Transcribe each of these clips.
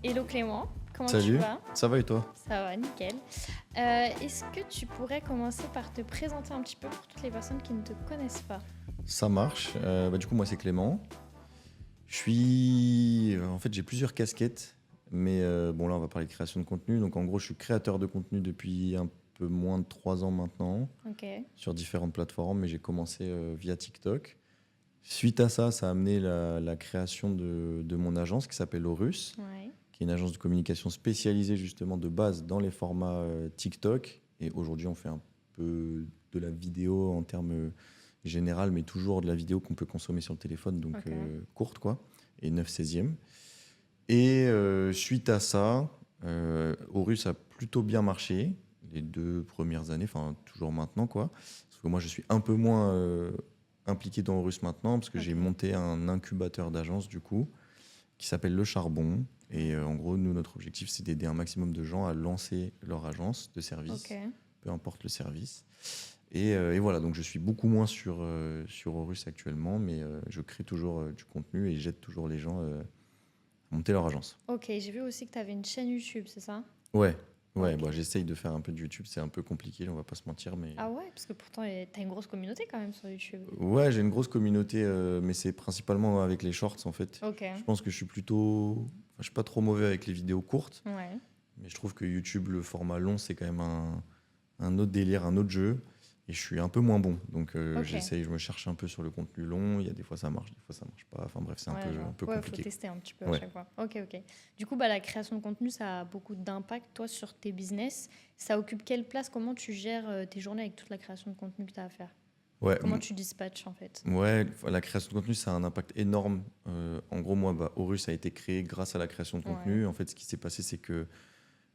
Hello Clément, comment tu Salut, vas? ça va et toi? Ça va, nickel. Est-ce que tu pourrais commencer par te présenter un petit peu pour toutes les personnes qui ne te connaissent pas? Ça marche. Du coup, moi, c'est Clément. En fait, j'ai plusieurs casquettes, mais bon, là, on va parler de création de contenu. Donc, en gros, je suis créateur de contenu depuis un peu moins de 3 ans maintenant, Ok, sur différentes plateformes, mais j'ai commencé via TikTok. Suite à ça, ça a amené la création de mon agence qui s'appelle Horus, ouais, qui est une agence de communication spécialisée justement de base dans les formats TikTok. Et aujourd'hui, on fait un peu de la vidéo en termes général, mais toujours de la vidéo qu'on peut consommer sur le téléphone, donc ok, courte quoi, et 9/16. Et suite à ça, Horus a plutôt bien marché les 2 premières années, enfin toujours maintenant quoi. Parce que moi, je suis un peu moins impliqué dans Horus maintenant, parce que j'ai ok, monté un incubateur d'agence du coup, qui s'appelle Le Charbon. Et en gros, nous, notre objectif, c'est d'aider un maximum de gens à lancer leur agence de ok. service, peu importe le service. Et voilà, donc je suis beaucoup moins sur Horus actuellement, mais je crée toujours du contenu et j'aide toujours les gens à monter leur agence. Ok, j'ai vu aussi que tu avais une chaîne YouTube, c'est ça? Ouais, ouais, Ok. j'essaye de faire un peu de YouTube, c'est un peu compliqué, on va pas se mentir, mais Ah ouais, parce que pourtant, t'as une grosse communauté quand même sur YouTube. ouais, j'ai une grosse communauté, mais c'est principalement avec les shorts en fait. Ok, Je pense que je suis plutôt, enfin, je suis pas trop mauvais avec les vidéos courtes, ouais, mais je trouve que YouTube, le format long, c'est quand même un autre délire, un autre jeu. Et je suis un peu moins bon. Donc ok. j'essaye, je me cherche un peu sur le contenu long. Il y a des fois ça marche, des fois ça marche pas. Enfin bref, c'est Ouais, un genre, peu ouais, faut compliqué. tester un petit peu à Ouais. chaque fois. Ok, ok. Du coup, bah, la création de contenu, ça a beaucoup d'impact, toi, sur tes business. Ça occupe quelle place? Comment tu gères tes journées avec toute la création de contenu que tu as à faire? Ouais, Comment tu dispatches, en fait? ouais, la création de contenu, ça a un impact énorme. En gros, moi, Horus a été créé grâce à la création de Ouais, contenu. En fait, ce qui s'est passé, c'est que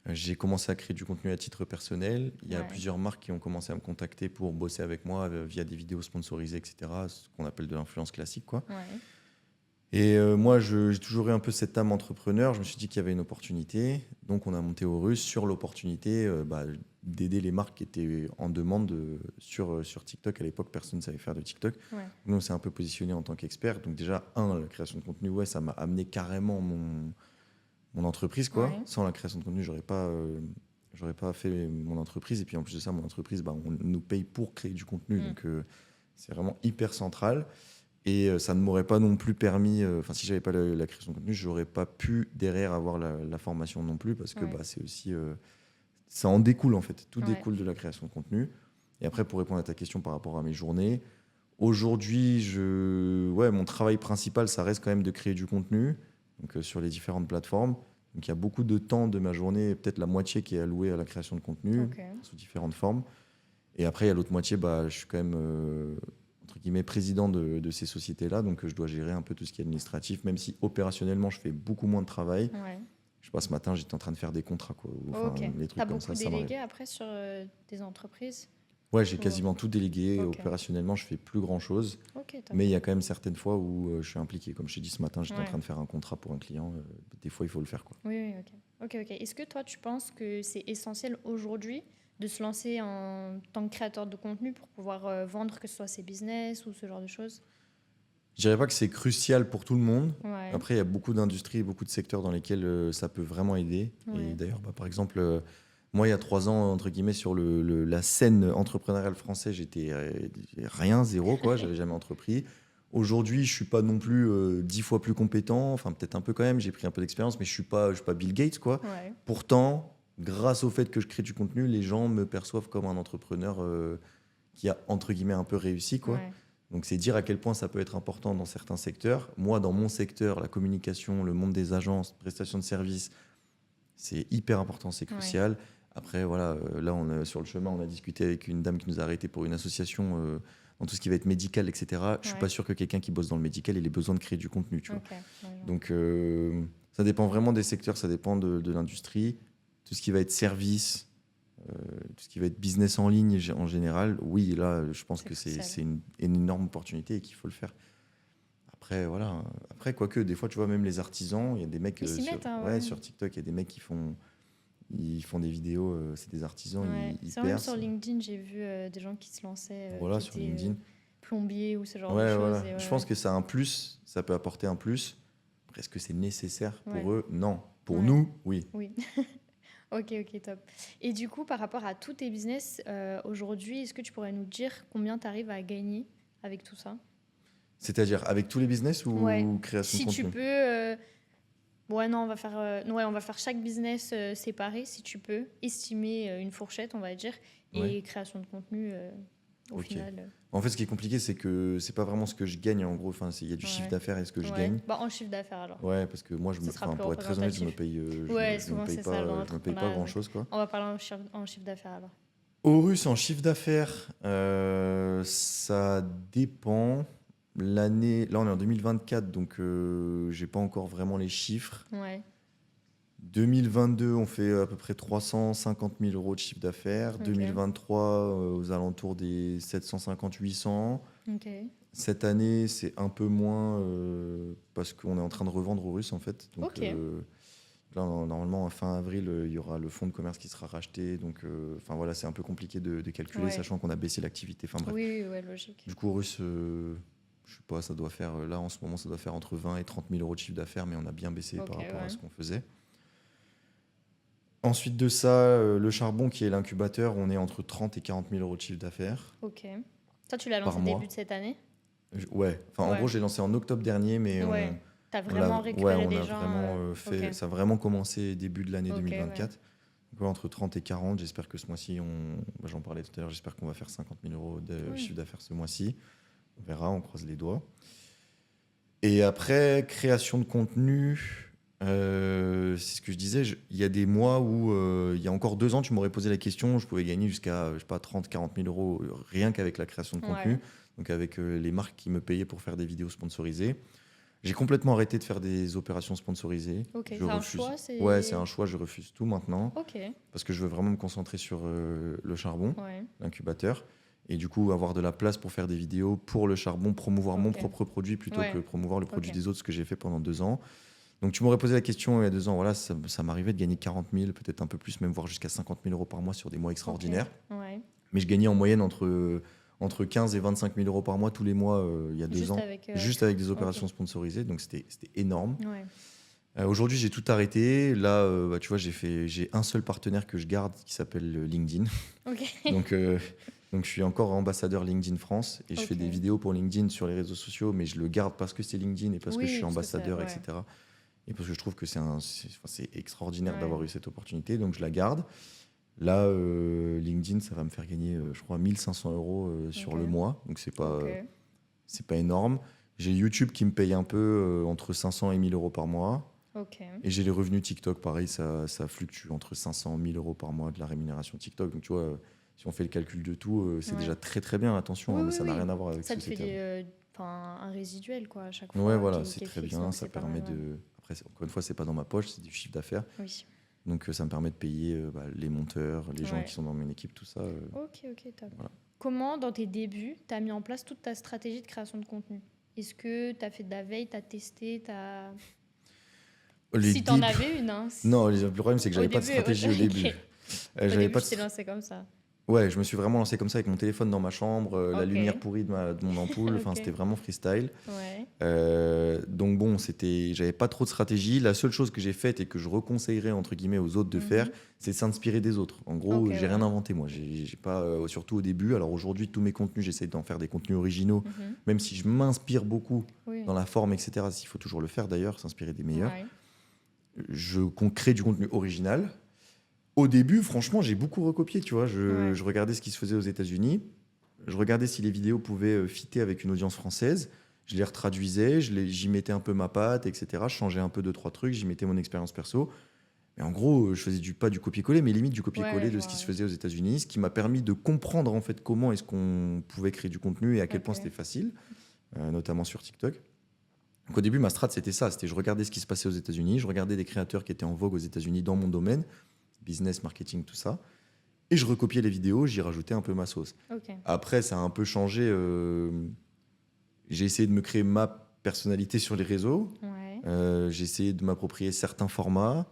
j'ai commencé à créer du contenu à titre personnel. Il y a ouais, plusieurs marques qui ont commencé à me contacter pour bosser avec moi via des vidéos sponsorisées, etc. Ce qu'on appelle de l'influence classique, quoi. ouais, Et moi, j'ai toujours eu un peu cette âme entrepreneur. Je me suis dit qu'il y avait une opportunité. Donc, on a monté Horus sur l'opportunité d'aider les marques qui étaient en demande sur TikTok. À l'époque, personne ne savait faire de TikTok. ouais, Nous, on s'est un peu positionné en tant qu'expert. Donc, déjà, la création de contenu, ouais, ça m'a amené carrément mon entreprise, quoi. ouais, Sans la création de contenu, j'aurais pas fait mon entreprise. Et puis, en plus de ça, mon entreprise, on nous paye pour créer du contenu. mm, Donc, c'est vraiment hyper central. Et ça ne m'aurait pas non plus permis, enfin si j'avais pas la création de contenu, j'aurais pas pu derrière avoir la formation non plus parce que ouais, c'est aussi, ça en découle en fait, tout ouais, découle de la création de contenu. Et après pour répondre à ta question par rapport à mes journées, aujourd'hui ouais, mon travail principal ça reste quand même de créer du contenu donc, sur les différentes plateformes. Donc il y a beaucoup de temps de ma journée, peut-être la moitié qui est allouée à la création de contenu ok, sous différentes formes. Et après, il y a l'autre moitié, je suis quand même, entre guillemets, président de ces sociétés-là, donc je dois gérer un peu tout ce qui est administratif, même si opérationnellement, je fais beaucoup moins de travail. ouais, Je sais pas, ce matin, j'étais en train de faire des contrats, quoi, ou, enfin, ok. les T'as trucs comme beaucoup ça m'arrive. délégué après sur tes entreprises? Ouais, j'ai Ou- quasiment tout délégué. Ok, Opérationnellement, je fais plus grand-chose, ok, top. mais il y a quand même certaines fois où je suis impliqué. Comme je t'ai dit ce matin, j'étais en Ouais. train de faire un contrat pour un client. Des fois, il faut le faire, quoi. Oui, oui, ok. Ok, ok. Est-ce que toi, tu penses que c'est essentiel aujourd'hui de se lancer en tant que créateur de contenu pour pouvoir vendre, que ce soit ses business ou ce genre de choses? Je dirais pas que c'est crucial pour tout le monde. Ouais, Après, il y a beaucoup d'industries et beaucoup de secteurs dans lesquels ça peut vraiment aider. Et ouais, d'ailleurs, par exemple, moi, il y a 3 ans, entre guillemets, sur la scène entrepreneuriale française, j'étais rien, zéro, quoi. J'avais jamais entrepris. Aujourd'hui, je suis pas non plus 10 fois plus compétent. Enfin, peut-être un peu quand même. J'ai pris un peu d'expérience, mais je suis pas Bill Gates, quoi. ouais, Pourtant, grâce au fait que je crée du contenu, les gens me perçoivent comme un entrepreneur qui a, entre guillemets, un peu réussi, quoi. ouais, Donc c'est dire à quel point ça peut être important dans certains secteurs. Moi, dans mon secteur, la communication, le monde des agences, prestations de services, c'est hyper important, c'est ouais, crucial. Après, voilà, là, sur le chemin, on a discuté avec une dame qui nous a arrêté pour une association dans tout ce qui va être médical, etc. Je suis ouais. pas sûr que quelqu'un qui bosse dans le médical ait besoin de créer du contenu, tu vois. Ok, ouais, je vois. Donc ça dépend vraiment des secteurs, ça dépend de l'industrie. Tout ce qui va être service, tout ce qui va être business en ligne en général, oui, là, je pense C'est que crucial. c'est une énorme opportunité et qu'il faut le faire. Après, voilà. Après, quoique, des fois, tu vois, même les artisans, il y a des mecs Ils s'y sur, mettent, hein, ouais, ouais. sur TikTok, il y a des mecs ils font des vidéos, c'est des artisans, Ouais. ils C'est vrai, même percent. sur LinkedIn, j'ai vu des gens qui se lançaient, Voilà, qui sur étaient LinkedIn. plombiers ou ce genre de Ouais, choses. voilà. Et Je ouais, pense ouais. que c'est un plus, ça peut apporter un plus. Est-ce que c'est nécessaire pour Ouais. eux? Non. Pour Ouais. nous, oui. Oui. Ok, ok, top. Et du coup, par rapport à tous tes business aujourd'hui, est-ce que tu pourrais nous dire combien tu arrives à gagner avec tout ça? C'est-à-dire avec tous les business Ouais. ou création de Si tu contenu? peux. Ouais, non, ouais, on va faire chaque business séparé, si tu peux. Estimer une fourchette, on va dire. Ouais. Et création de contenu, au Ok. final. En fait, ce qui est compliqué, c'est que c'est pas vraiment ce que je gagne en gros. Enfin, il y a du chiffre Ouais. d'affaires et ce que je Ouais. gagne. Bah, en chiffre d'affaires alors. Ouais, parce que moi, Ce sera plus pour être très honnête, je me représentatif. paye, Ouais, je me souvent paye c'est ça dans je me paye pas l'entrepreneuriat. Ouais. grand-chose, quoi. On va parler en chiffre d'affaires alors. Horus en chiffre d'affaires, ça dépend. L'année, là, on est en 2024, donc j'ai pas encore vraiment les chiffres. Ouais. 2022, on fait à peu près 350 000 euros de chiffre d'affaires. Ok. 2023, aux alentours des 750-800. Ok. Cette année, c'est un peu moins parce qu'on est en train de revendre Horus en fait. Donc Ok. là, normalement, fin avril, il y aura le fonds de commerce qui sera racheté. Donc, enfin voilà, c'est un peu compliqué de calculer, Ouais. sachant qu'on a baissé l'activité. Enfin bref. Oui, oui, ouais, logique. Du coup, Horus, je sais pas, ça doit faire là en ce moment, ça doit faire entre 20 et 30 000 euros de chiffre d'affaires, mais on a bien baissé Ok, par rapport à ouais. ce qu'on faisait. Ensuite de ça, le charbon qui est l'incubateur, on est entre 30 et 40 000 euros de chiffre d'affaires Ok. Toi, tu l'as par lancé mois. début de cette année? Ouais, enfin en Ouais. gros, j'ai lancé en octobre dernier, mais Ouais. T'as on l'a vraiment récupéré on des a gens. vraiment fait, Ok. ça a vraiment commencé début de l'année Ok, 2024. Donc, ouais, entre 30 et 40, j'espère que ce mois-ci, j'en parlais tout à l'heure, j'espère qu'on va faire 50 000 euros de Cool. chiffre d'affaires ce mois-ci. On verra, on croise les doigts. Et après, création de contenu, c'est ce que je disais, il y a des mois où, il y a encore 2 ans, tu m'aurais posé la question, je pouvais gagner jusqu'à, je sais pas, 30, 40 000 euros rien qu'avec la création de contenu, Ouais. donc avec les marques qui me payaient pour faire des vidéos sponsorisées. J'ai complètement arrêté de faire des opérations sponsorisées. Ok. Je C'est un refuse. choix, c'est. Ouais, c'est un choix, je refuse tout maintenant Ok. parce que je veux vraiment me concentrer sur le charbon, Ouais. l'incubateur, et du coup avoir de la place pour faire des vidéos pour le charbon, promouvoir mon Ok. propre produit plutôt Ouais. que promouvoir le produit Ok. des autres, ce que j'ai fait pendant 2 ans. Donc tu m'aurais posé la question il y a 2 ans, voilà, ça m'arrivait de gagner 40 000, peut-être un peu plus, même voire jusqu'à 50 000 euros par mois sur des mois extraordinaires. Ok. Ouais. Mais je gagnais en moyenne entre 15 et 25 000 euros par mois tous les mois il y a 2 Juste ans, avec. juste avec des opérations sponsorisées, donc c'était énorme. Ouais. Aujourd'hui, j'ai tout arrêté. Là, bah, tu vois, j'ai un seul partenaire que je garde qui s'appelle LinkedIn. Ok. Donc, je suis encore ambassadeur LinkedIn France et je fais Ok. des vidéos pour LinkedIn sur les réseaux sociaux, mais je le garde parce que c'est LinkedIn et parce que je Oui, suis parce que ça- ambassadeur, ouais. etc. Et parce que je trouve que c'est extraordinaire Ouais. d'avoir eu cette opportunité, donc je la garde. Là, LinkedIn, ça va me faire gagner, je crois, 1 500 euros sur Ok. le mois, donc c'est Ok. pas énorme. J'ai YouTube qui me paye un peu entre 500 et 1 000 euros par mois. Ok. Et j'ai les revenus TikTok, pareil, ça fluctue entre 500 et 1 000 euros par mois de la rémunération TikTok. Donc tu vois, si on fait le calcul de tout, c'est Ouais. déjà très très bien, attention, Oui, hein, mais oui, ça n'a oui. rien à voir avec Ça ce te que fait c'était avant. un résiduel quoi à chaque fois. Ouais, voilà, qui c'est est très fixe, bien, donc ça c'est pas permet mal, ouais. de... Après, encore une fois, c'est pas dans ma poche, c'est du chiffre d'affaires. Oui. Donc ça me permet de payer les monteurs, les gens Ouais. qui sont dans mon équipe, tout ça. Ok, ok, top. Voilà. Comment, dans tes débuts, tu as mis en place toute ta stratégie de création de contenu? Est-ce que tu as fait de la veille, tu as testé, Les Si t'en débuts- avais une, hein. Non, le problème, c'est que Au j'avais pas de début, stratégie au ok. début. Au J'avais début, pas je de t'ai lancé comme ça. Ouais, je me suis vraiment lancé comme ça avec mon téléphone dans ma chambre, la Ok. lumière pourrie de mon ampoule, enfin Ok. c'était vraiment freestyle. Ouais. Donc bon, j'avais pas trop de stratégie. La seule chose que j'ai faite et que je reconseillerais entre guillemets aux autres de faire, c'est de s'inspirer des autres. En gros, Ok, j'ai rien ouais. inventé moi. J'ai pas, surtout au début. Alors aujourd'hui, tous mes contenus, j'essaie d'en faire des contenus originaux, Mhm. même si je m'inspire beaucoup Oui. dans la forme, etc. Il faut toujours le faire d'ailleurs, s'inspirer des meilleurs. Ouais. Qu'on crée du contenu original. Au début, franchement, j'ai beaucoup recopié, tu vois. Ouais. Je regardais ce qui se faisait aux États-Unis. Je regardais si les vidéos pouvaient fitter avec une audience française. Je les retraduisais, j'y mettais un peu ma patte, etc. Je changeais un peu 2-3 trucs, j'y mettais mon expérience perso. Mais en gros, je faisais pas du copier-coller, mais limite du copier-coller Ouais, de je ce qui vois, se ouais. faisait aux États-Unis, ce qui m'a permis de comprendre en fait comment est-ce qu'on pouvait créer du contenu et à quel point Ok. c'était facile, notamment sur TikTok. Donc au début, ma strat, c'était ça. C'était je regardais ce qui se passait aux États-Unis, je regardais des créateurs qui étaient en vogue aux États-Unis dans mon domaine, business, marketing, tout ça. Et je recopiais les vidéos, j'y rajoutais un peu ma sauce. Ok. Après, ça a un peu changé. J'ai essayé de me créer ma personnalité sur les réseaux. Ouais. J'ai essayé de m'approprier certains formats.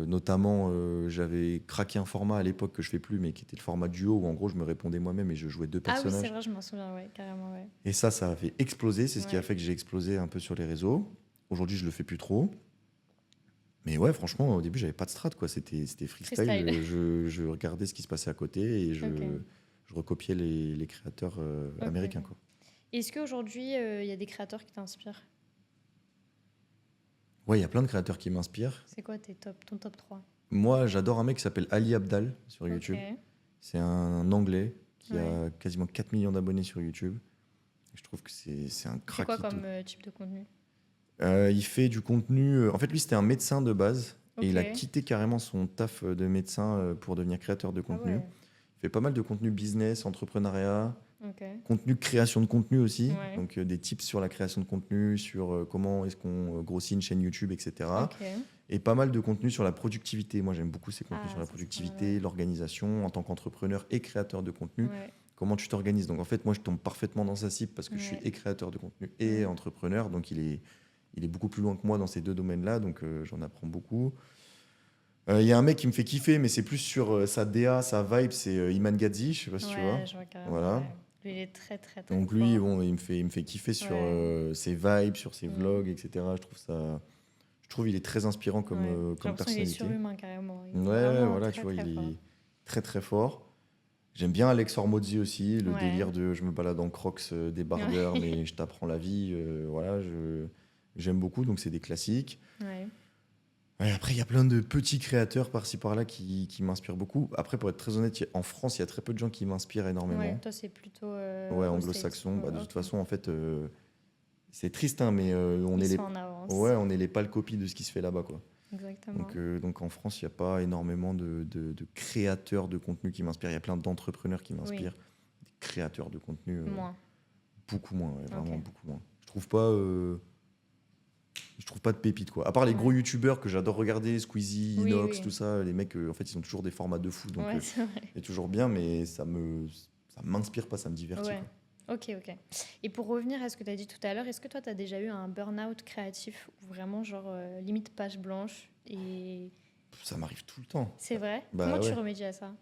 Notamment, j'avais craqué un format à l'époque que je fais plus, mais qui était le format duo, où en gros, je me répondais moi-même et je jouais 2 Ah oui, personnages. c'est vrai, je m'en souviens, ouais, carrément, ouais. Et ça a fait exploser. C'est ce qui a Ouais. fait que j'ai explosé un peu sur les réseaux. Aujourd'hui, je le fais plus trop. Mais ouais, franchement, au début, j'avais pas de strat, quoi. C'était freestyle. Freestyle. Je regardais ce qui se passait à côté et Ok. je recopiais les créateurs Ok, américains, ok. quoi. Est-ce qu'aujourd'hui, il y a des créateurs qui t'inspirent? Ouais, il y a plein de créateurs qui m'inspirent. C'est quoi ton top 3? Moi, j'adore un mec qui s'appelle Ali Abdal sur Ok. YouTube. C'est un Anglais qui Ouais. a quasiment 4 millions d'abonnés sur YouTube. Et je trouve que c'est un C'est quoi crack. comme type de contenu? Il fait du contenu. En fait, lui, c'était un médecin de base. Et il a Ok. quitté carrément son taf de médecin pour devenir créateur de Ah contenu. ouais. Il fait pas mal de contenu business, entrepreneuriat, Ok. contenu création de contenu aussi. Ouais. Donc des tips sur la création de contenu, sur comment est-ce qu'on grossit une chaîne YouTube, etc. Ok. Et pas mal de contenu sur la productivité. Moi, j'aime beaucoup ces contenus Ah, sur la ça c'est pas mal. productivité, l'organisation en tant qu'entrepreneur et créateur de contenu. Ouais. Comment tu t'organises. Donc en fait, moi, je tombe parfaitement dans sa cible parce que je suis Ouais. et créateur de contenu et Ouais. entrepreneur. Donc il est beaucoup plus loin que moi dans ces deux domaines-là. Donc j'en apprends beaucoup. Il y a un mec qui me fait kiffer, mais c'est plus sur sa DA, sa vibe, c'est Iman Gadzhi, je sais pas si tu vois. Ouais, je vois carrément. Voilà. Ouais. Lui, il est très, très, très Donc lui, fort. bon, il me fait kiffer sur Ouais. ses vibes, sur ses Mm. vlogs, etc. Je trouve il est très inspirant comme, Ouais. J'ai comme l'impression qu'il est personnalité. surhumain carrément. Il est Ouais, vraiment voilà, tu très, vois, très il fort. est très très fort. J'aime bien Alex Hormozzi aussi, le Ouais. délire de je me balade en crocs débardeur, mais je t'apprends la vie. Voilà, j'aime beaucoup, donc c'est des classiques. Ouais. Ouais, après, il y a plein de petits créateurs par-ci par-là qui m'inspirent beaucoup. Après, pour être très honnête, en France, il y a très peu de gens qui m'inspirent Ouais, énormément. toi, c'est plutôt Ouais, aux States, anglo-saxon. quoi. Bah, de toute Ok. façon, en fait, c'est triste, hein, mais Ils sont en avance. ouais, on est les pâles copies de ce qui se fait là-bas, quoi. Exactement. Donc en France, il n'y a pas énormément de créateurs de contenu qui m'inspirent. Il y a plein d'entrepreneurs qui Oui, m'inspirent. Des créateurs de contenu, moins. beaucoup moins, ouais, vraiment Ok. beaucoup moins. Je trouve pas de pépites, quoi. À part les gros Ouais. youtubeurs que j'adore regarder, Squeezie, Oui, Inox, oui. tout ça, les mecs, en fait, ils ont toujours des formats de fou, donc Ouais, c'est vrai. c'est toujours bien, mais ça m'inspire pas, ça me divertit, Ouais. quoi. Ok, ok. Et pour revenir à ce que tu as dit tout à l'heure, est-ce que toi, tu as déjà eu un burn-out créatif ou vraiment, genre, limite page blanche et... Ça m'arrive tout le temps. C'est vrai? Bah Comment tu ouais. remédies à ça?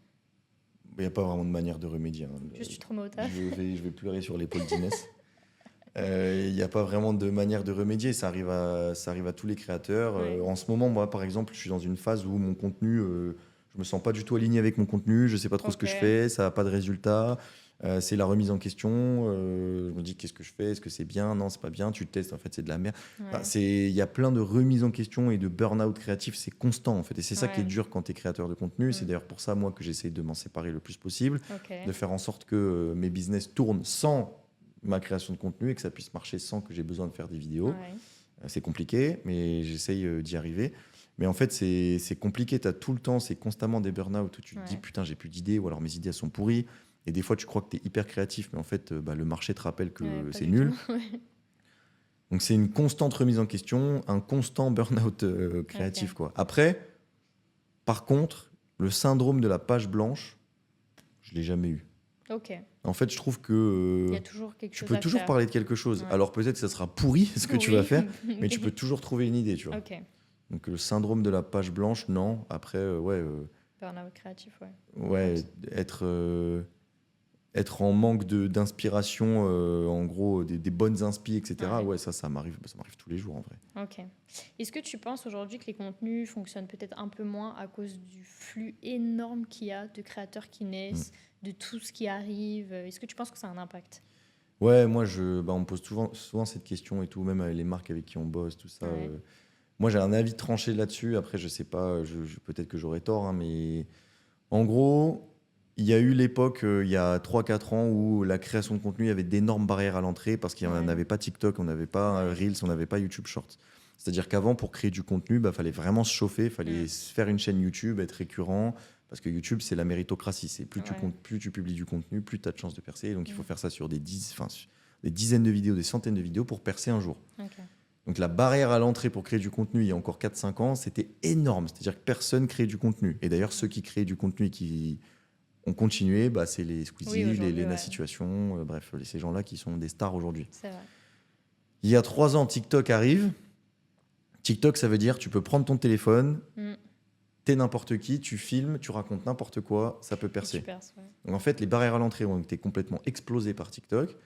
Il n'y a pas vraiment de manière de remédier, hein. Juste tu te remets au taf? Je vais pleurer sur l'épaule d'Inès. Il n'y a pas vraiment de manière de remédier, ça arrive à tous les créateurs. Ouais. En ce moment, moi, par exemple, je suis dans une phase où mon contenu, je me sens pas du tout aligné avec mon contenu, je sais pas trop ce que Ok. je fais, ça n'a pas de résultat. C'est la remise en question. Je me dis qu'est-ce que je fais, est-ce que c'est bien, non, c'est pas bien, tu testes, en fait, c'est de la merde. Enfin, Ouais. il y a plein de remises en question et de burn-out créatif, c'est constant, en fait. Et c'est ça qui est Ouais. dur quand tu es créateur de contenu. C'est Mm. d'ailleurs pour ça, moi, que j'essaie de m'en séparer le plus possible, Ok. de faire en sorte que mes business tournent sans ma création de contenu et que ça puisse marcher sans que j'ai besoin de faire des vidéos. Ouais. C'est compliqué, mais j'essaye d'y arriver. Mais en fait, c'est compliqué. Tu as tout le temps, c'est constamment des burn-out où tu te dis Ouais. putain, j'ai plus d'idées, ou alors mes idées elles sont pourries. Et des fois, tu crois que tu es hyper créatif, mais en fait, le marché te rappelle que Ouais, pas c'est du nul. tout. Ouais. Donc, c'est une constante remise en question, un constant burn-out créatif, Ok. quoi. Après, par contre, le syndrome de la page blanche, je l'ai jamais eu. Ok. En fait, je trouve Il que y a toujours quelque tu chose peux à toujours faire. parler de quelque chose. Ouais. Alors peut-être que ça sera pourri ce que tu vas Oui. faire, mais tu peux toujours trouver une idée, tu vois. Ok. Donc le syndrome de la page blanche, non. Après, Burn-out créatif, ouais. ouais, Ok. être en manque d'inspiration, en gros, des bonnes inspi, etc. Ouais. Ouais, ça m'arrive tous les jours en vrai. Ok. Est-ce que tu penses aujourd'hui que les contenus fonctionnent peut-être un peu moins à cause du flux énorme qu'il y a de créateurs qui naissent, de tout ce qui arrive? Est-ce que tu penses que ça a un impact? Ouais, moi, on me pose souvent cette question et tout, même avec les marques avec qui on bosse, tout ça. Ouais. Moi, j'ai un avis tranché là-dessus. Après, je sais pas, peut-être que j'aurais tort, hein, mais en gros, il y a eu l'époque, il y a 3-4 ans, où la création de contenu, il y avait d'énormes barrières à l'entrée parce qu'il n'y Ouais. avait pas TikTok, on n'avait pas Ouais. Reels, on n'avait pas YouTube Shorts. C'est-à-dire qu'avant, pour créer du contenu, il fallait vraiment se chauffer, il fallait se faire une chaîne YouTube, être récurrent, parce que YouTube, c'est la méritocratie. C'est plus Ouais. plus tu publies du contenu, plus tu as de chances de percer. Donc, il faut Mm. faire ça sur des dizaines de vidéos, des centaines de vidéos pour percer un jour. Ok. Donc la barrière à l'entrée pour créer du contenu il y a encore 4-5 ans, c'était énorme. C'est-à-dire que personne créait du contenu. Et d'ailleurs, ceux qui créaient du contenu et qui ont continué, bah, c'est les Squeezie, Oui, les aujourd'hui, Lena ouais. Situation, bref, ces gens-là qui sont des stars aujourd'hui. C'est vrai. Il y a 3 ans, TikTok arrive. TikTok, ça veut dire tu peux prendre ton téléphone, Mm. t'es n'importe qui, tu filmes, tu racontes n'importe quoi, ça peut Et tu percer. perces, ouais. Donc en fait, les barrières à l'entrée ont été complètement explosées par TikTok.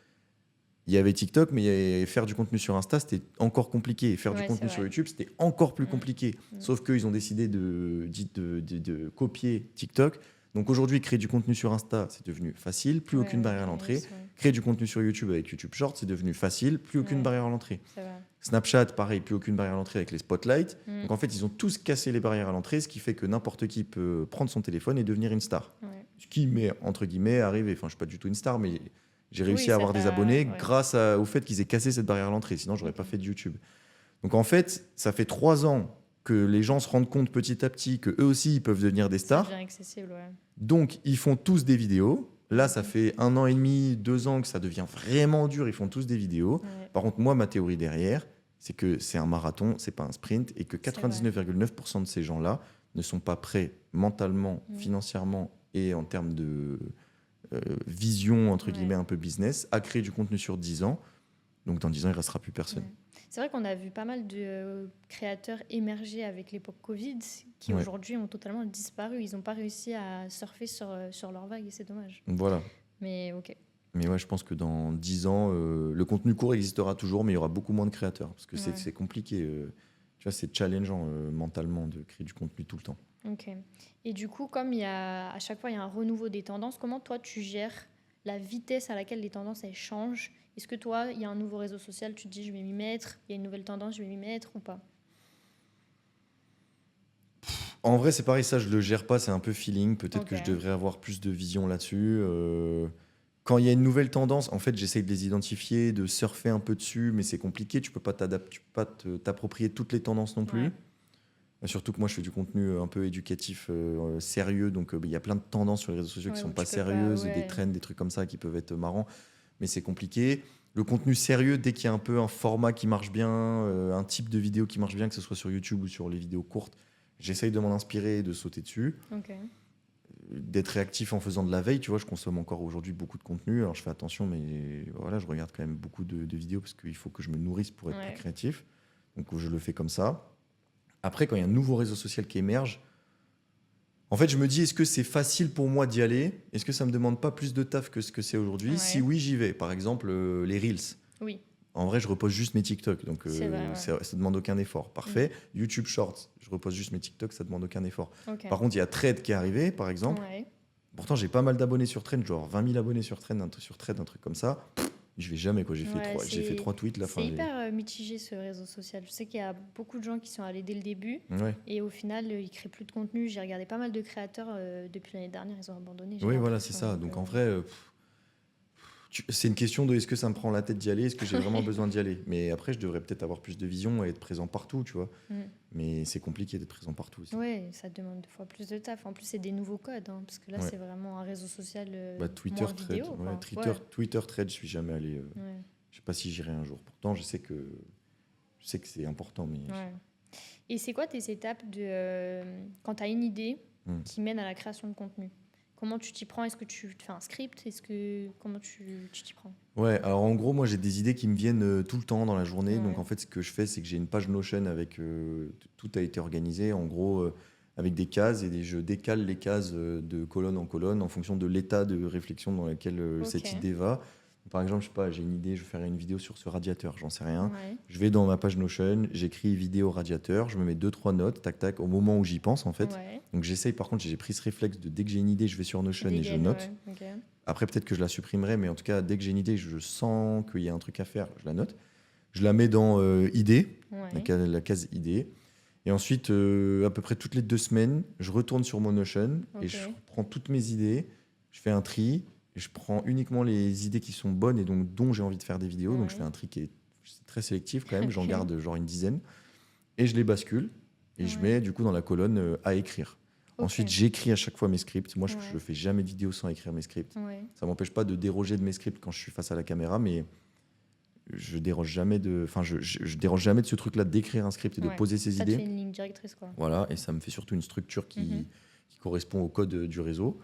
il y avait TikTok, mais faire du contenu sur Insta, c'était encore compliqué. Et faire du Ouais, contenu c'est sur vrai. YouTube, c'était encore plus Mm. compliqué. Mm. Sauf qu'ils ont décidé de copier TikTok. Donc aujourd'hui, créer du contenu sur Insta, c'est devenu facile, plus Ouais, aucune avec barrière à les l'entrée. Reels, ouais. Créer du contenu sur YouTube avec YouTube Short, c'est devenu facile, plus aucune Ouais, barrière à l'entrée. c'est vrai. Snapchat, pareil, plus aucune barrière à l'entrée avec les spotlights. Mm. Donc en fait, ils ont tous cassé les barrières à l'entrée, ce qui fait que n'importe qui peut prendre son téléphone et devenir une star. Ouais. Ce qui m'est, entre guillemets, arrivé. Enfin, je ne suis pas du tout une star, mais j'ai réussi Oui, à ça avoir des t'a... abonnés Ouais. grâce au fait qu'ils aient cassé cette barrière à l'entrée. Sinon, j'aurais Ok. pas fait de YouTube. Donc en fait, ça fait 3 ans que les gens se rendent compte petit à petit que eux aussi, ils peuvent devenir des Ça stars. devient accessible, ouais. Donc, ils font tous des vidéos. Là, ça Ok. fait 1 an et demi, 2 ans que ça devient vraiment dur. Ils font tous des vidéos. Ouais. Par contre, moi, ma théorie derrière, c'est que c'est un marathon, c'est pas un sprint, et que C'est vrai. 99,9% de ces gens-là ne sont pas prêts mentalement, Mm. financièrement et en termes de vision, entre Ouais. guillemets, un peu business, à créer du contenu sur 10 ans. Donc, dans 10 ans, il ne restera plus personne. Ouais. C'est vrai qu'on a vu pas mal de créateurs émerger avec l'époque Covid qui Ouais. aujourd'hui ont totalement disparu. Ils n'ont pas réussi à surfer sur leur vague et c'est dommage. Donc, voilà. Mais ok. Mais ouais, je pense que dans 10 ans, le contenu court existera toujours, mais il y aura beaucoup moins de créateurs. Parce que Ouais. c'est compliqué. Tu vois, c'est challengeant mentalement de créer du contenu tout le temps. Ok. Et du coup, comme à chaque fois il y a un renouveau des tendances, comment toi tu gères la vitesse à laquelle les tendances elles changent? Est-ce que toi, il y a un nouveau réseau social, tu te dis je vais m'y mettre, il y a une nouvelle tendance, je vais m'y mettre ou pas? En vrai, c'est pareil, ça, je le gère pas, c'est un peu feeling. Peut-être que Ok. je devrais avoir plus de vision là-dessus. Quand il y a une nouvelle tendance, en fait, j'essaye de les identifier, de surfer un peu dessus, mais c'est compliqué. Tu peux pas t'approprier toutes les tendances non plus. Ouais. Surtout que moi, je fais du contenu un peu éducatif, sérieux. Donc, il y a plein de tendances sur les réseaux sociaux Ouais, qui sont où pas tu peux pas, sérieuses, ouais. des trends, des trucs comme ça qui peuvent être marrants, mais c'est compliqué. Le contenu sérieux, dès qu'il y a un peu un format qui marche bien, un type de vidéo qui marche bien, que ce soit sur YouTube ou sur les vidéos courtes, j'essaye de m'en inspirer et de sauter dessus. Ok. D'être réactif en faisant de la veille, tu vois, je consomme encore aujourd'hui beaucoup de contenu. Alors, je fais attention, mais voilà, je regarde quand même beaucoup de vidéos parce qu'il faut que je me nourrisse pour être Ouais. plus créatif. Donc, je le fais comme ça. Après, quand il y a un nouveau réseau social qui émerge, en fait, je me dis, est-ce que c'est facile pour moi d'y aller? Est-ce que ça me demande pas plus de taf que ce que c'est aujourd'hui? Ouais. Si oui, j'y vais. Par exemple, les Reels. Oui, En vrai, je repose juste mes TikTok, donc c'est vrai. Ouais. ça demande aucun effort. Parfait. YouTube Shorts, je repose juste mes TikTok, ça demande aucun effort. Ok. Par contre, il y a Thread qui est arrivé, par exemple. Ouais. Pourtant, j'ai pas mal d'abonnés sur Thread, genre 20 000 abonnés sur Thread, un truc comme ça. Je vais jamais, quoi. J'ai fait Ouais, c'est- 3 tweets la fin. C'est hyper mitigé ce réseau social. Je sais qu'il y a beaucoup de gens qui sont allés dès le début Ouais. et au final ils créent plus de contenu. J'ai regardé pas mal de créateurs depuis l'année dernière, ils ont abandonné. j'ai Oui, voilà, c'est l'impression. ça. Donc en vrai, c'est une question de est-ce que ça me prend la tête d'y aller, est-ce que j'ai vraiment besoin d'y aller. Mais après, je devrais peut-être avoir plus de vision et être présent partout, tu vois. Mm. Mais c'est compliqué d'être présent partout aussi. Ouais, ça demande 2 fois plus de taf. En plus, c'est des nouveaux codes, hein, parce que là, Ouais. c'est vraiment un réseau social Twitter, moins Thread, vidéo. ouais, quoi. Twitter, Thread, je suis jamais allé. Ouais, Je sais pas si j'irai un jour. Pourtant, je sais que c'est important, mais ouais. Et c'est quoi tes étapes quand tu as une idée Mm. qui mène à la création de contenu? Comment tu t'y prends? Est-ce que tu te fais un script? Comment tu t'y prends? ouais. Alors en gros, moi, j'ai des idées qui me viennent tout le temps dans la journée. Ouais. Donc en fait, ce que je fais, c'est que j'ai une page Notion avec tout a été organisé. En gros. Avec des cases et je décale les cases de colonne en colonne en fonction de l'état de réflexion dans lequel cette Ok. idée va. Par exemple, je sais pas, j'ai une idée, je vais faire une vidéo sur ce radiateur, j'en sais rien. Ouais. Je vais dans ma page Notion, j'écris vidéo radiateur, je me mets 2-3 notes, tac tac, au moment où j'y pense en fait. Ouais. Donc j'essaye, par contre, j'ai pris ce réflexe de dès que j'ai une idée, je vais sur Notion et je Dégaine, note. ouais. Ok. Après, peut-être que je la supprimerai, mais en tout cas, dès que j'ai une idée, je sens qu'il y a un truc à faire, je la note. Je la mets dans idée, Ouais. la case idée. Et ensuite, à peu près toutes les 2 semaines, je retourne sur mon Notion et Ok. je prends toutes mes idées, je fais un tri, et je prends uniquement les idées qui sont bonnes et donc dont j'ai envie de faire des vidéos. Donc je Ouais. fais un tri qui est très sélectif quand même, j'en Ok. garde genre une dizaine. Et je les bascule et je Ouais. mets du coup dans la colonne à écrire. Ok. Ensuite, j'écris à chaque fois mes scripts. Moi, je Ouais. ne fais jamais de vidéo sans écrire mes scripts. Ouais. Ça m'empêche pas de déroger de mes scripts quand je suis face à la caméra, mais je déroge jamais je déroge jamais de ce truc-là d'écrire un script et de Ouais. poser ses Ça te idées. fait une ligne directrice, quoi. Voilà, et ça me fait surtout une structure Mhm. qui correspond au code du réseau.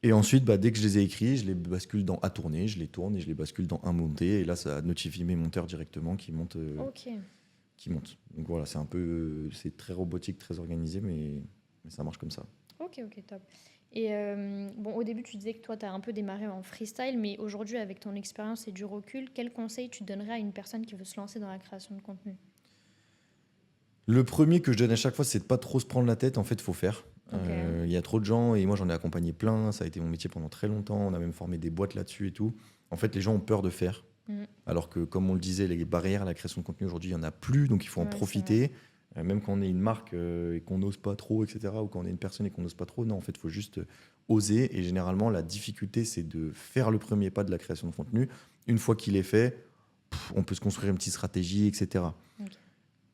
Et ensuite, dès que je les ai écrits, je les bascule dans à tourner, je les tourne et je les bascule dans un monter. Et là, ça notifie mes monteurs directement qui montent. Ok. Donc voilà, c'est très robotique, très organisé, mais ça marche comme ça. Ok, top. Et bon, au début, tu disais que toi, tu as un peu démarré en freestyle, mais aujourd'hui, avec ton expérience et du recul, quel conseil tu donnerais à une personne qui veut se lancer dans la création de contenu? Le premier que je donne à chaque fois, c'est de pas trop se prendre la tête. En fait, faut faire. Ok. Il y a trop de gens et moi j'en ai accompagné plein. Ça a été mon métier pendant très longtemps. On a même formé des boîtes là-dessus et tout. En fait, les gens ont peur de faire. Mm. Alors que, comme on le disait, les barrières à la création de contenu aujourd'hui, il n'y en a plus. Donc il faut en Ouais, c'est vrai. profiter. Même quand on est une marque et qu'on n'ose pas trop, etc. Ou quand on est une personne et qu'on n'ose pas trop. Non, en fait, il faut juste oser. Et généralement, la difficulté, c'est de faire le premier pas de la création de contenu. Une fois qu'il est fait, on peut se construire une petite stratégie, etc. Ok.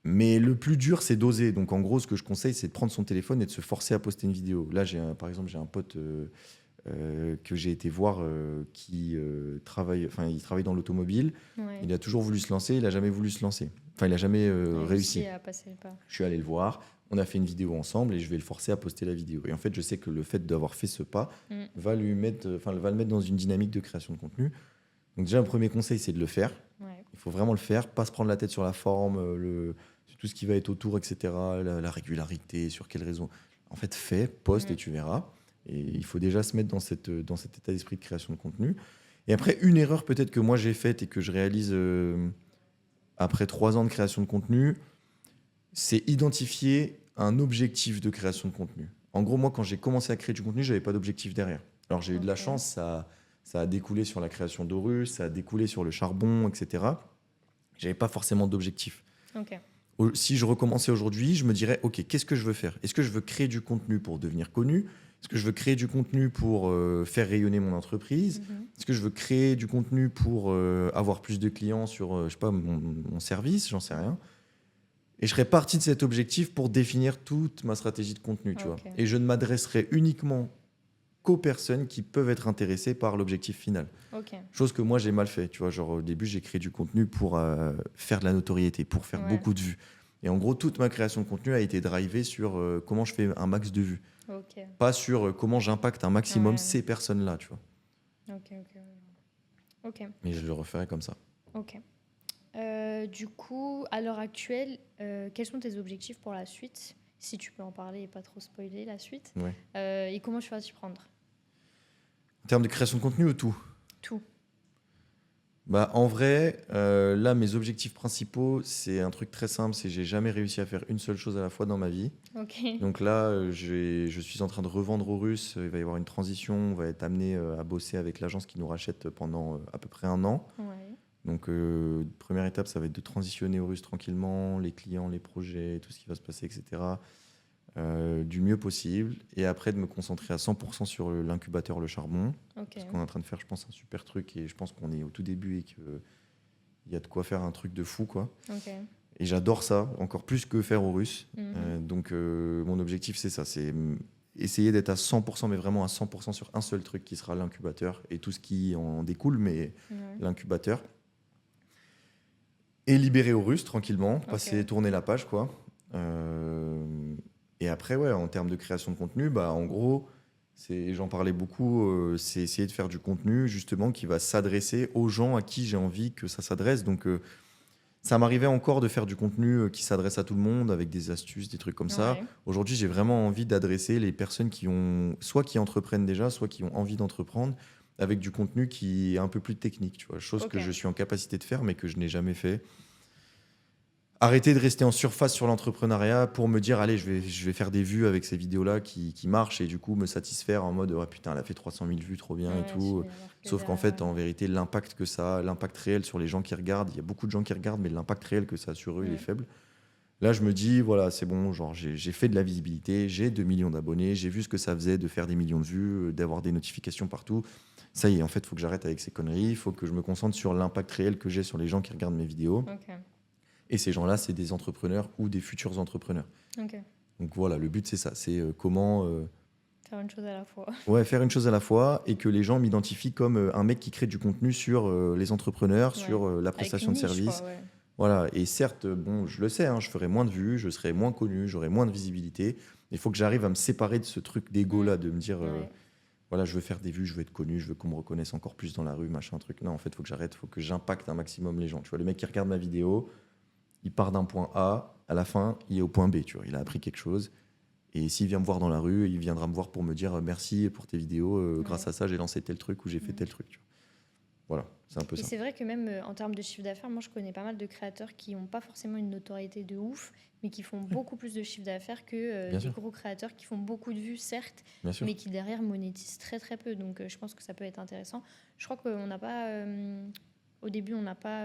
Mais le plus dur, c'est d'oser. Donc, en gros, ce que je conseille, c'est de prendre son téléphone et de se forcer à poster une vidéo. Là, par exemple, j'ai un pote que j'ai été voir qui il travaille dans l'automobile. Ouais. Il a toujours voulu se lancer, il n'a jamais voulu se lancer. Enfin, il n'a jamais réussi. À passer le pas. Je suis allé le voir, on a fait une vidéo ensemble et je vais le forcer à poster la vidéo. Et en fait, je sais que le fait d'avoir fait ce pas Mm. va le mettre dans une dynamique de création de contenu. Donc, déjà, un premier conseil, c'est de le faire. Ouais. Il faut vraiment le faire, pas se prendre la tête sur la forme, tout ce qui va être autour, etc., la régularité, sur quelle raison. En fait, fais, poste et tu verras. Et il faut déjà se mettre dans cet état d'esprit de création de contenu. Et après, une erreur peut-être que moi j'ai faite et que je réalise après 3 ans de création de contenu, c'est identifier un objectif de création de contenu. En gros, moi, quand j'ai commencé à créer du contenu, j'avais pas d'objectif derrière. Alors j'ai eu de la Ok. chance, ça a découlé sur la création d'Horus, ça a découlé sur le charbon, etc. J'avais pas forcément d'objectif. Ok. Si je recommençais aujourd'hui, je me dirais, OK, qu'est-ce que je veux faire? Est-ce que je veux créer du contenu pour devenir connu? Est-ce que je veux créer du contenu pour faire rayonner mon entreprise? Mhm. Est-ce que je veux créer du contenu pour avoir plus de clients sur, je sais pas, mon service? J'en sais rien. Et je serais parti de cet objectif pour définir toute ma stratégie de contenu, tu vois. Ok. Et je ne m'adresserai uniquement qu'aux personnes qui peuvent être intéressées par l'objectif final. Ok. Chose que moi j'ai mal fait, tu vois, genre au début j'ai créé du contenu pour faire de la notoriété, pour faire Ouais. beaucoup de vues. Et en gros toute ma création de contenu a été drivée sur comment je fais un max de vues, Ok. pas sur comment j'impacte un maximum Ouais. ces personnes-là, tu vois. Ok. Ok. Ok. Et je le referai comme ça. Ok. Du coup, à l'heure actuelle, quels sont tes objectifs pour la suite? Si tu peux en parler et pas trop spoiler la suite. Ouais. Et comment tu vas t'y prendre? En termes de création de contenu ou tout? Tout. Bah, en vrai, là, mes objectifs principaux, c'est un truc très simple, c'est que j'ai jamais réussi à faire une seule chose à la fois dans ma vie. Ok. Donc là, je suis en train de revendre aux Russes. Il va y avoir une transition. On va être amené à bosser avec l'agence qui nous rachète pendant à peu près 1 an. Ouais. Donc, première étape, ça va être de transitionner aux Russes tranquillement, les clients, les projets, tout ce qui va se passer, etc. Du mieux possible. Et après, de me concentrer à 100% sur l'incubateur, le charbon. Ok. Parce qu'on est en train de faire, je pense, un super truc. Et je pense qu'on est au tout début et qu'il y a de quoi faire un truc de fou, quoi. Ok. Et j'adore ça, encore plus que faire aux Russes. Mhm. Donc, mon objectif, c'est ça. C'est essayer d'être à 100%, mais vraiment à 100% sur un seul truc qui sera l'incubateur et tout ce qui en découle, mais Ouais. l'incubateur. Et libérer aux Russes tranquillement, passer, Ok. tourner la page, quoi. Et après, ouais, en termes de création de contenu, bah, en gros, j'en parlais beaucoup, c'est essayer de faire du contenu justement qui va s'adresser aux gens à qui j'ai envie que ça s'adresse. Donc, ça m'arrivait encore de faire du contenu qui s'adresse à tout le monde avec des astuces, des trucs comme ça. Ouais. Aujourd'hui, j'ai vraiment envie d'adresser les personnes qui entreprennent déjà, soit qui ont envie d'entreprendre avec du contenu qui est un peu plus technique, tu vois, chose Ok. que je suis en capacité de faire mais que je n'ai jamais fait. Arrêter de rester en surface sur l'entrepreneuriat pour me dire, allez, je vais faire des vues avec ces vidéos-là qui marchent et du coup me satisfaire en mode, oh, putain, elle a fait 300 000 vues, trop bien et Ouais, tout. alors que Sauf qu'en derrière, fait, en vérité, l'impact que ça a, l'impact réel sur les gens qui regardent, il y a beaucoup de gens qui regardent, mais l'impact réel que ça a sur eux, il est faible. Là, je me dis, voilà, c'est bon, genre, j'ai fait de la visibilité, j'ai 2 millions d'abonnés, j'ai vu ce que ça faisait de faire des millions de vues, d'avoir des notifications partout. Ça y est, en fait, il faut que j'arrête avec ces conneries, il faut que je me concentre sur l'impact réel que j'ai sur les gens qui regardent mes vidéos. Ok. Et ces gens-là, c'est des entrepreneurs ou des futurs entrepreneurs. Ok. Donc voilà, le but, c'est ça. C'est comment Faire une chose à la fois. faire une chose à la fois et que les gens m'identifient comme un mec qui crée du contenu sur les entrepreneurs, Ouais. sur la Avec prestation une de niche, services. quoi, ouais. Voilà. Et certes, bon, je le sais, hein, je ferai moins de vues, je serai moins connu, j'aurai moins de visibilité. Il faut que j'arrive à me séparer de ce truc d'ego-là, de me dire, Ouais. voilà, je veux faire des vues, je veux être connu, je veux qu'on me reconnaisse encore plus dans la rue, machin, truc. Non, en fait, il faut que j'arrête, il faut que j'impacte un maximum les gens. Tu vois, le mec qui regarde ma vidéo, il part d'un point A, à la fin, il est au point B, tu vois. Il a appris quelque chose. Et s'il vient me voir dans la rue, il viendra me voir pour me dire merci pour tes vidéos. Grâce à ça, j'ai lancé tel truc ou j'ai fait tel truc. Tu vois. Voilà, c'est un peu Et ça. c'est vrai que même en termes de chiffre d'affaires, moi je connais pas mal de créateurs qui n'ont pas forcément une notoriété de ouf, mais qui font beaucoup plus de chiffre d'affaires que Bien des sûr. gros créateurs qui font beaucoup de vues, certes, Bien sûr. mais qui derrière monétisent très très peu. Donc je pense que ça peut être intéressant. Je crois qu'on n'a pas, au début, on n'a pas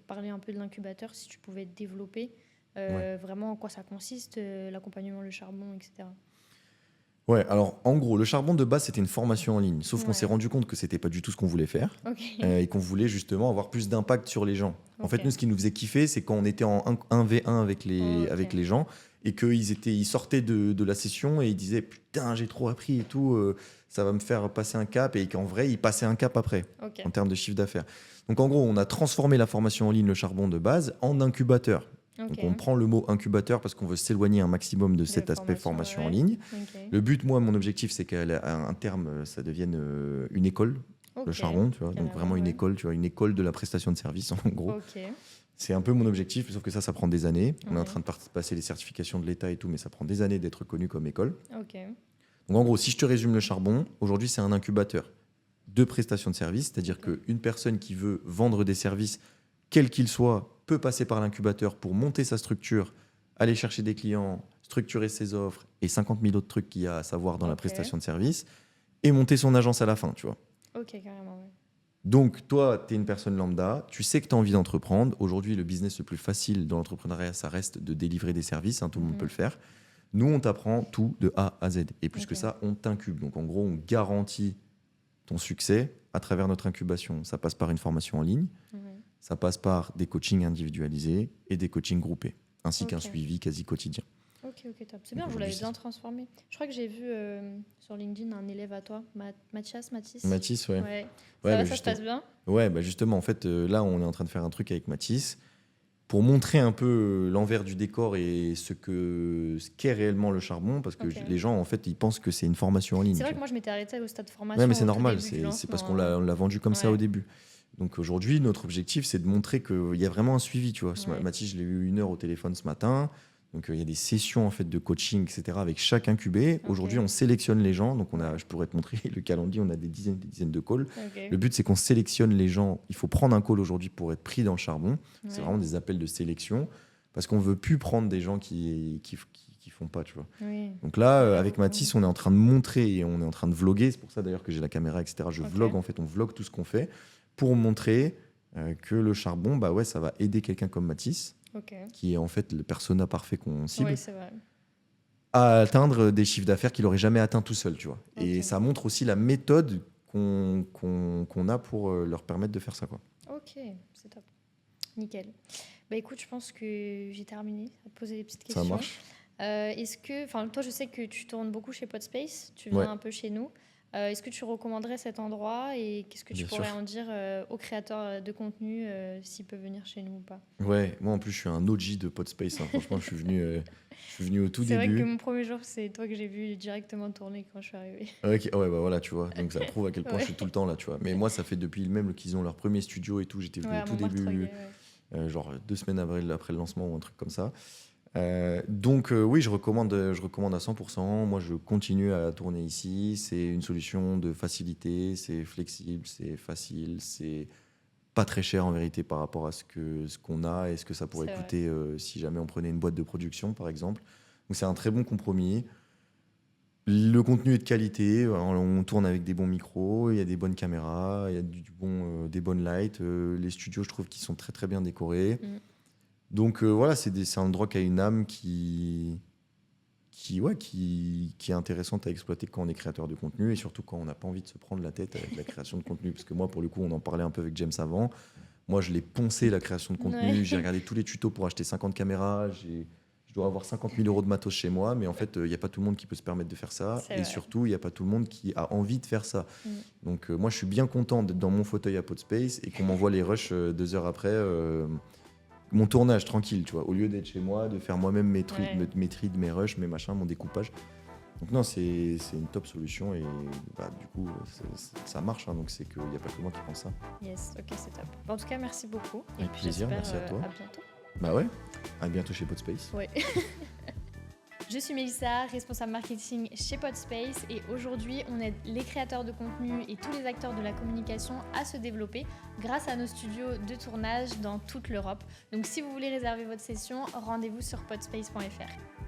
parlé un peu de l'incubateur, si tu pouvais développer vraiment en quoi ça consiste, l'accompagnement, le charbon, etc. Ouais, alors en gros, le charbon de base, c'était une formation en ligne. Sauf qu'on s'est Ouais. rendu compte que c'était pas du tout ce qu'on voulait faire Ok. et qu'on voulait justement avoir plus d'impact sur les gens. En fait, Ok. nous, ce qui nous faisait kiffer, c'est quand on était en 1v1 avec Ok. avec les gens et ils sortaient de la session et ils disaient putain, j'ai trop appris et tout, ça va me faire passer un cap, et qu'en vrai, ils passaient un cap après Ok. en termes de chiffre d'affaires. Donc en gros, on a transformé la formation en ligne, le charbon de base, en incubateur. Ok. Donc on prend le mot incubateur parce qu'on veut s'éloigner un maximum de cet aspect formation en ouais. ligne. Ok. Le but, moi, mon objectif, c'est qu'à un terme, ça devienne une école, le Ok. charbon, tu vois. Donc Carrément, vraiment une ouais. école, tu vois, une école de la prestation de service, en gros. Ok. C'est un peu mon objectif, sauf que ça prend des années. On est en Ouais. train de passer les certifications de l'État et tout, mais ça prend des années d'être reconnu comme école. Ok. Donc en gros, si je te résume le charbon, aujourd'hui, c'est un incubateur de prestation de service, c'est-à-dire Ok. qu'une personne qui veut vendre des services, quels qu'ils soient, peut passer par l'incubateur pour monter sa structure, aller chercher des clients, structurer ses offres et 50 000 autres trucs qu'il y a à savoir dans la Ok. prestation de service, et monter son agence à la fin, tu vois. Ok, carrément, ouais. Donc, toi, tu es une personne lambda, tu sais que tu as envie d'entreprendre. Aujourd'hui, le business le plus facile dans l'entrepreneuriat, ça reste de délivrer des services, hein, tout le monde peut le faire. Nous, on t'apprend tout de A à Z. Et plus que ça, on t'incube. Donc, en gros, on garantit ton succès à travers notre incubation. Ça passe par une formation en ligne, ça passe par des coachings individualisés et des coachings groupés, ainsi qu'un suivi quasi quotidien. Ok, top. C'est bien, vous l'avez bien transformé. Je crois que j'ai vu sur LinkedIn un élève à toi, Mathis. Mathis, ouais. Ouais. Ouais, Ça se passe bien? Ouais, bah justement, en fait, là, on est en train de faire un truc avec Mathis pour montrer un peu l'envers du décor et ce qu'est réellement le charbon, parce que les gens, en fait, ils pensent que c'est une formation en ligne. C'est vrai que moi, je m'étais arrêtée au stade formation. Ouais, mais c'est normal, c'est parce qu'on l'a vendu comme ça au début. Donc aujourd'hui, notre objectif, c'est de montrer qu'il y a vraiment un suivi. Tu vois. Mathis, je l'ai eu 1 heure au téléphone ce matin. Donc il y a des sessions en fait, de coaching, etc. avec chaque incubé. Aujourd'hui, on sélectionne les gens. Donc je pourrais te montrer le calendrier, on a des dizaines de calls. Le but, c'est qu'on sélectionne les gens. Il faut prendre un call aujourd'hui pour être pris dans le charbon. C'est vraiment des appels de sélection parce qu'on ne veut plus prendre des gens qui font pas, tu vois. Donc là, avec Mathis, on est en train de montrer et on est en train de vlogger. C'est pour ça d'ailleurs que j'ai la caméra, etc. Je vlog, en fait, on vlog tout ce qu'on fait pour montrer que le charbon, bah ouais, ça va aider quelqu'un comme Mathis, qui est en fait le persona parfait qu'on cible, à atteindre des chiffres d'affaires qu'il n'aurait jamais atteint tout seul, tu vois. Et ça montre aussi la méthode qu'on a pour leur permettre de faire ça, quoi. Ok, c'est top. Nickel. Bah écoute, je pense que j'ai terminé à te poser des petites questions. Ça marche. Est-ce que, toi, je sais que tu tournes beaucoup chez Podspace, tu viens un peu chez nous. Est-ce que tu recommanderais cet endroit et qu'est-ce que tu pourrais en dire aux créateurs de contenu s'ils peuvent venir chez nous ou pas? Ouais, moi en plus je suis un OG de Podspace, hein. Franchement je suis venu au tout début. C'est vrai que mon premier jour c'est toi que j'ai vu directement tourner quand je suis arrivée. Okay, ouais, bah voilà, tu vois, donc ça prouve à quel point je suis tout le temps là, tu vois. Mais moi ça fait depuis même qu'ils ont leur premier studio et tout, j'étais venu au tout début, genre 2 semaines après le lancement ou un truc comme ça. Donc oui, je recommande à 100%. Moi, je continue à tourner ici. C'est une solution de facilité, c'est flexible, c'est facile, c'est pas très cher en vérité par rapport à ce qu'on a et ce que ça pourrait coûter si jamais on prenait une boîte de production, par exemple. Donc c'est un très bon compromis. Le contenu est de qualité. On tourne avec des bons micros, il y a des bonnes caméras, il y a des bonnes lights. Les studios, je trouve qu'ils sont très très bien décorés. Donc voilà, c'est un endroit qui a une âme qui est intéressante à exploiter quand on est créateur de contenu et surtout quand on n'a pas envie de se prendre la tête avec la création de contenu. Parce que moi, pour le coup, on en parlait un peu avec James avant. Moi, je l'ai poncé la création de contenu. J'ai regardé tous les tutos pour acheter 50 caméras. Je dois avoir 50 000 € de matos chez moi. Mais en fait, il n'y a pas tout le monde qui peut se permettre de faire ça. Et surtout, il n'y a pas tout le monde qui a envie de faire ça. Donc moi, je suis bien content d'être dans mon fauteuil à Podspace et qu'on m'envoie les rushs 2 heures après. Mon tournage tranquille, tu vois, au lieu d'être chez moi, de faire moi-même mes trids, mes rushs, mes machins, mon découpage. Donc non, c'est une top solution et bah, du coup, ça marche, hein, donc c'est qu'il n'y a pas que moi qui pense ça. Yes, ok, c'est top. En tout cas, merci beaucoup. Avec plaisir, merci à toi. À bientôt. Bah ouais, à bientôt chez Podspace. Ouais. Je suis Mélissa, responsable marketing chez Podspace et aujourd'hui on aide les créateurs de contenu et tous les acteurs de la communication à se développer grâce à nos studios de tournage dans toute l'Europe. Donc si vous voulez réserver votre session, rendez-vous sur podspace.fr.